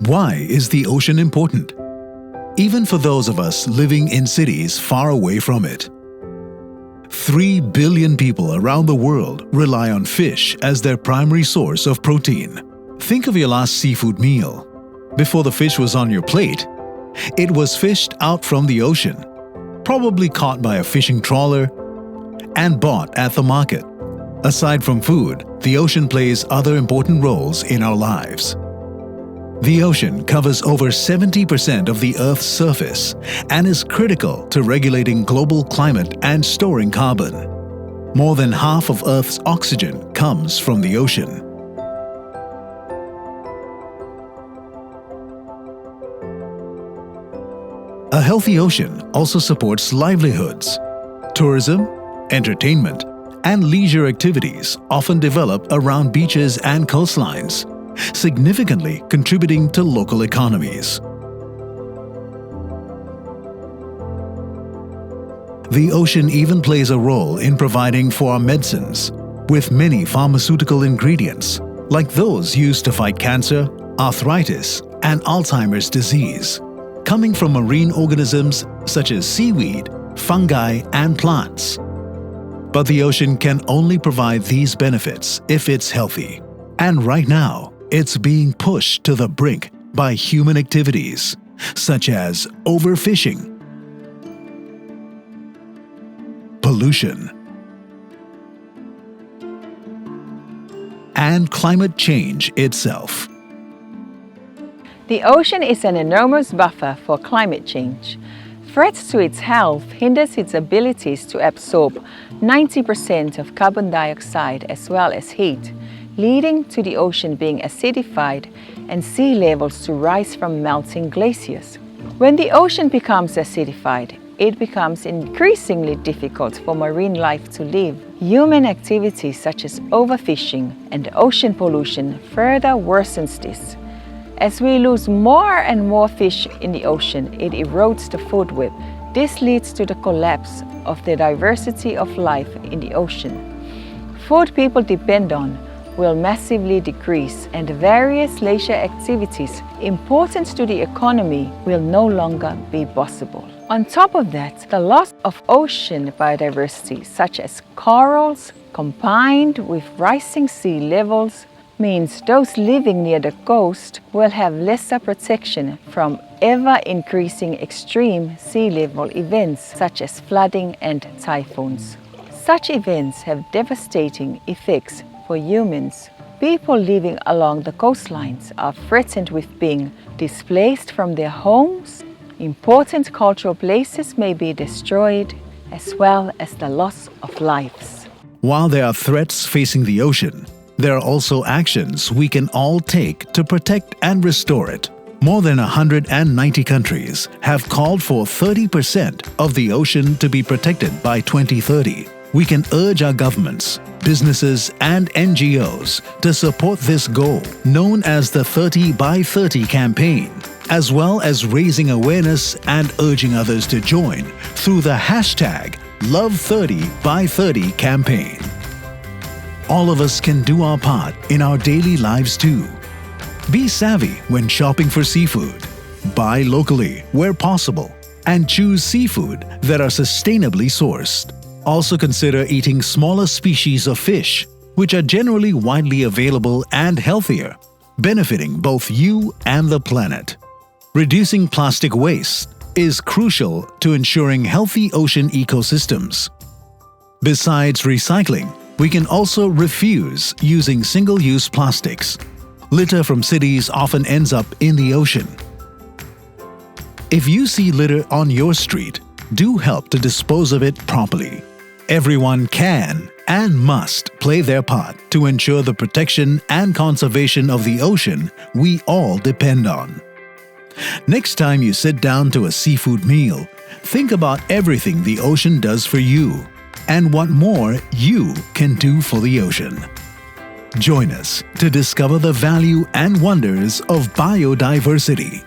Why is the ocean important? Even for those of us living in cities far away from it. 3 billion people around the world rely on fish as their primary source of protein. Think of your last seafood meal. Before the fish was on your plate, it was fished out from the ocean, probably caught by a fishing trawler, and bought at the market. Aside from food, the ocean plays other important roles in our lives. The ocean covers over 70% of the Earth's surface and is critical to regulating global climate and storing carbon. More than half of Earth's oxygen comes from the ocean. A healthy ocean also supports livelihoods. Tourism, entertainment, and leisure activities often develop around beaches and coastlines, significantly contributing to local economies. The ocean even plays a role in providing for our medicines, with many pharmaceutical ingredients, like those used to fight cancer, arthritis, and Alzheimer's disease, coming from marine organisms such as seaweed, fungi, and plants. But the ocean can only provide these benefits if it's healthy. And right now, it's being pushed to the brink by human activities, such as overfishing, pollution, and climate change itself. The ocean is an enormous buffer for climate change. Threats to its health hinders its abilities to absorb 90% of carbon dioxide as well as heat, leading to the ocean being acidified and sea levels to rise from melting glaciers. When the ocean becomes acidified, it becomes increasingly difficult for marine life to live. Human activities such as overfishing and ocean pollution further worsens this. As we lose more and more fish in the ocean, it erodes the food web. This leads to the collapse of the diversity of life in the ocean. Food people depend on will massively decrease, and various leisure activities important to the economy will no longer be possible. On top of that, the loss of ocean biodiversity, such as corals, combined with rising sea levels, means those living near the coast will have lesser protection from ever-increasing extreme sea level events such as flooding and typhoons. Such events have devastating effects for humans. People living along the coastlines are threatened with being displaced from their homes. Important cultural places may be destroyed, as well as the loss of lives. While there are threats facing the ocean, there are also actions we can all take to protect and restore it. More than 190 countries have called for 30% of the ocean to be protected by 2030. We can urge our governments, businesses, and NGOs to support this goal, known as the 30 by 30 campaign, as well as raising awareness and urging others to join through the hashtag Love30by30 campaign. All of us can do our part in our daily lives too. Be savvy when shopping for seafood. Buy locally where possible and choose seafood that are sustainably sourced. Also consider eating smaller species of fish, which are generally widely available and healthier, benefiting both you and the planet. Reducing plastic waste is crucial to ensuring healthy ocean ecosystems. Besides recycling, we can also refuse using single-use plastics. Litter from cities often ends up in the ocean. If you see litter on your street, do help to dispose of it properly. Everyone can and must play their part to ensure the protection and conservation of the ocean we all depend on. Next time you sit down to a seafood meal, think about everything the ocean does for you and what more you can do for the ocean. Join us to discover the value and wonders of biodiversity.